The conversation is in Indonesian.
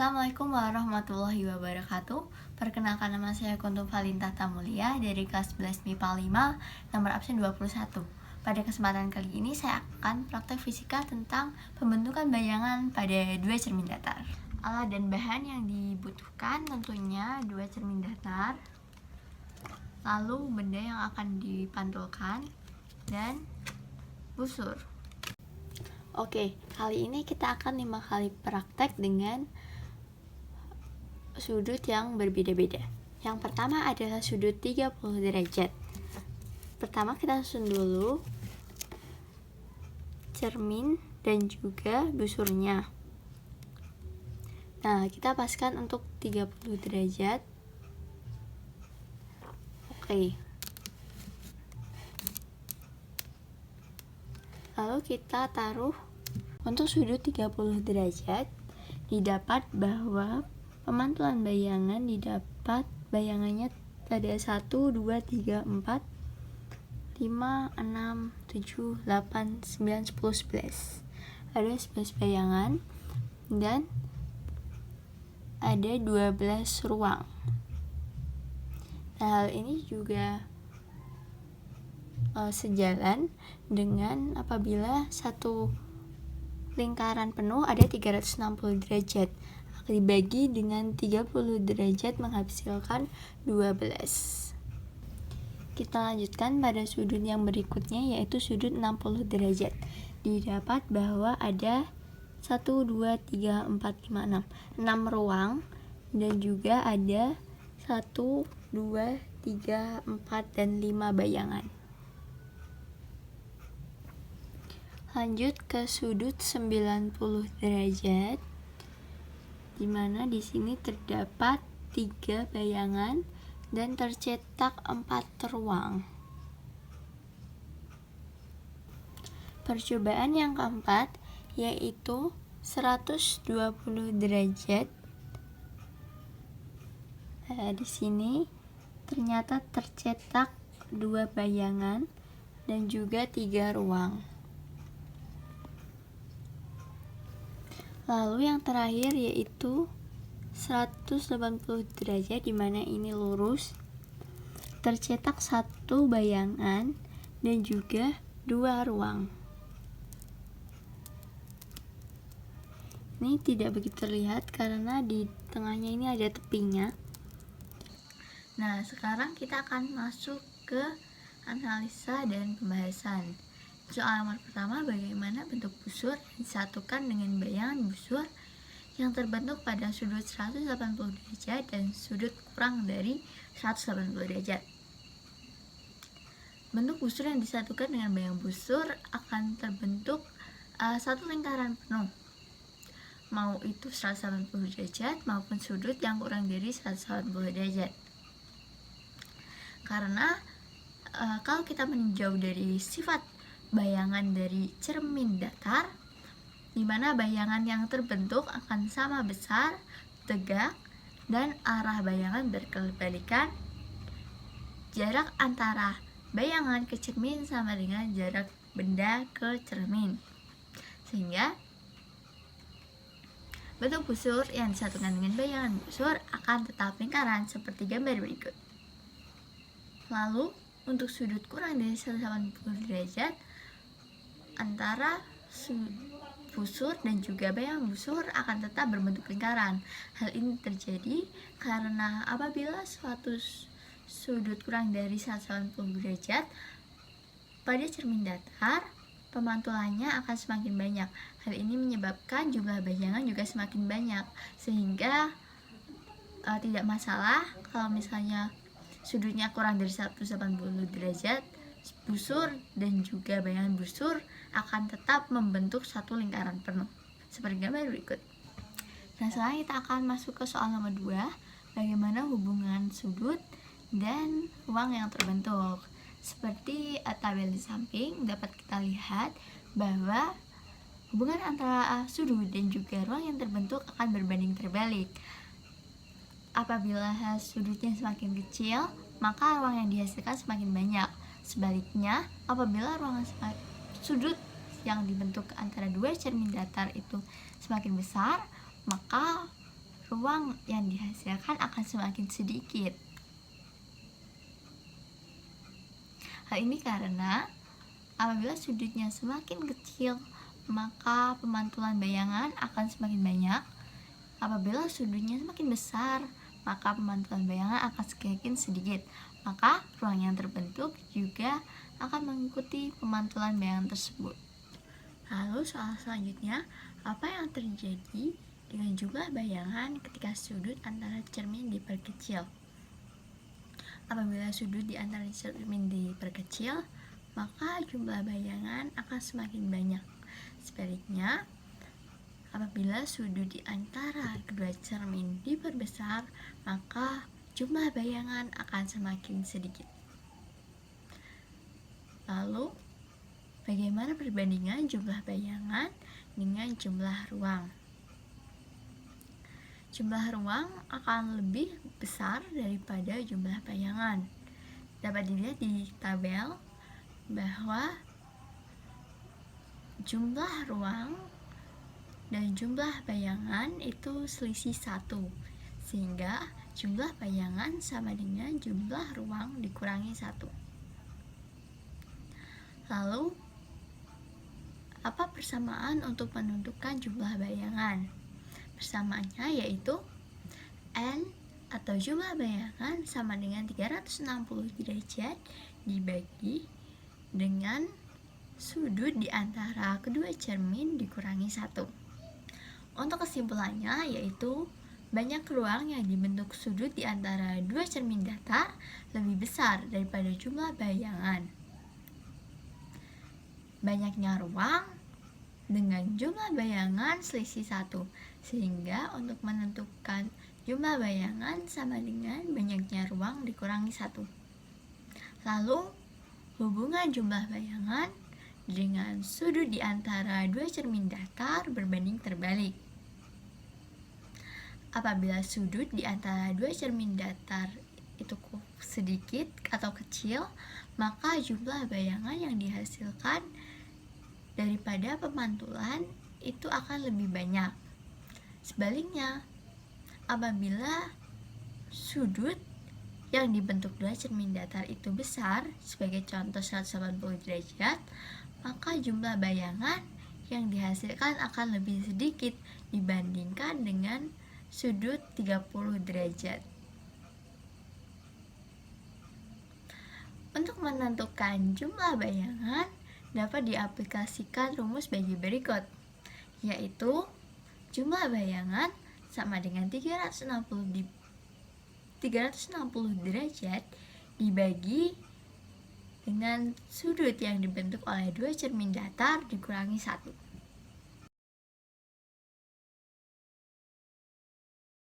Assalamualaikum warahmatullahi wabarakatuh. Perkenalkan, nama saya Kuntum Valinta Tamulia dari kelas 11 MIPA 5, nomor absen 21. Pada kesempatan kali ini saya akan praktek fisika tentang pembentukan bayangan pada dua cermin datar. Alat dan bahan yang dibutuhkan tentunya dua cermin datar, lalu benda yang akan dipantulkan, dan busur. Oke, kali ini kita akan 5 kali praktek dengan sudut yang berbeda-beda. Yang pertama adalah sudut 30 derajat. Pertama kita susun dulu cermin dan juga busurnya. Nah, kita paskan untuk 30 derajat. Oke. Lalu kita taruh untuk sudut 30 derajat, didapat bahwa pemantulan bayangan didapat bayangannya ada 1, 2, 3, 4, 5, 6, 7, 8, 9, 10, 11. Ada 11 bayangan dan ada 12 ruang. Nah, hal ini juga sejalan dengan apabila satu lingkaran penuh ada 360 derajat dibagi dengan 30 derajat menghasilkan 12. Kita lanjutkan pada sudut yang berikutnya, yaitu sudut 60 derajat. Didapat bahwa ada 1, 2, 3, 4, 5, 6 ruang, dan juga ada 1, 2, 3, 4, dan 5 bayangan. Lanjut ke sudut 90 derajat, di mana di sini terdapat 3 bayangan dan tercetak 4 ruang. Percobaan yang keempat yaitu 120 derajat. Di sini ternyata tercetak 2 bayangan dan juga 3 ruang. Lalu yang terakhir yaitu 180 derajat, di mana ini lurus, tercetak 1 bayangan dan juga 2 ruang. Ini tidak begitu terlihat karena di tengahnya ini ada tepinya. Nah, sekarang kita akan masuk ke analisa dan pembahasan. Soal nomor pertama, bagaimana bentuk busur disatukan dengan bayangan busur yang terbentuk pada sudut 180 derajat dan sudut kurang dari 180 derajat. Bentuk busur yang disatukan dengan bayangan busur akan terbentuk satu lingkaran penuh, mau itu 180 derajat maupun sudut yang kurang dari 180 derajat. Karena kalau kita meninjau dari sifat bayangan dari cermin datar, di mana bayangan yang terbentuk akan sama besar, tegak, dan arah bayangan berkebalikan. Jarak antara bayangan ke cermin sama dengan jarak benda ke cermin, sehingga bentuk busur yang disatukan dengan bayangan busur akan tetap lingkaran seperti gambar berikut. Lalu untuk sudut kurang dari 180 derajat antara busur dan juga bayangan busur akan tetap berbentuk lingkaran. Hal ini terjadi karena apabila suatu sudut kurang dari 180 derajat pada cermin datar, pemantulannya akan semakin banyak. Hal ini menyebabkan jumlah bayangan juga semakin banyak, sehingga tidak masalah kalau misalnya sudutnya kurang dari 180 derajat, busur dan juga bayangan busur akan tetap membentuk satu lingkaran penuh seperti gambar berikut. Nah, selanjutnya kita akan masuk ke soal nomor 2, bagaimana hubungan sudut dan ruang yang terbentuk. Seperti tabel di samping dapat kita lihat bahwa hubungan antara sudut dan juga ruang yang terbentuk akan berbanding terbalik. Apabila sudutnya semakin kecil, maka ruang yang dihasilkan semakin banyak. Sebaliknya, apabila sudut yang dibentuk antara dua cermin datar itu semakin besar, maka ruang yang dihasilkan akan semakin sedikit. Hal ini karena apabila sudutnya semakin kecil, maka pemantulan bayangan akan semakin banyak. Apabila sudutnya semakin besar, maka pemantulan bayangan akan semakin sedikit. Maka ruang yang terbentuk juga akan mengikuti pemantulan bayangan tersebut. Lalu soal selanjutnya, apa yang terjadi dengan jumlah bayangan ketika sudut antara cermin diperkecil? Apabila sudut di antara cermin diperkecil, maka jumlah bayangan akan semakin banyak. Sebaliknya, apabila sudut di antara kedua cermin diperbesar, maka jumlah bayangan akan semakin sedikit. Lalu, bagaimana perbandingan jumlah bayangan dengan jumlah ruang? Jumlah ruang akan lebih besar daripada jumlah bayangan. Dapat dilihat di tabel bahwa jumlah ruang dan jumlah bayangan itu selisih 1, sehingga jumlah bayangan sama dengan jumlah ruang dikurangi 1. Lalu, apa persamaan untuk menentukan jumlah bayangan? Persamaannya yaitu N atau jumlah bayangan sama dengan 360 derajat dibagi dengan sudut di antara kedua cermin dikurangi 1. Untuk kesimpulannya yaitu banyak ruang yang dibentuk sudut di antara dua cermin datar lebih besar daripada jumlah bayangan. Banyaknya ruang dengan jumlah bayangan selisih 1, sehingga untuk menentukan jumlah bayangan sama dengan banyaknya ruang dikurangi 1. Lalu, hubungan jumlah bayangan dengan sudut di antara dua cermin datar berbanding terbalik. Apabila sudut di antara dua cermin datar itu sedikit atau kecil, maka jumlah bayangan yang dihasilkan daripada pemantulan itu akan lebih banyak. Sebaliknya, apabila sudut yang dibentuk dua cermin datar itu besar, sebagai contoh 180 derajat, maka jumlah bayangan yang dihasilkan akan lebih sedikit dibandingkan dengan sudut 30 derajat. Untuk menentukan jumlah bayangan dapat diaplikasikan rumus bagi berikut, yaitu jumlah bayangan sama dengan 360 derajat dibagi dengan sudut yang dibentuk oleh dua cermin datar dikurangi 1.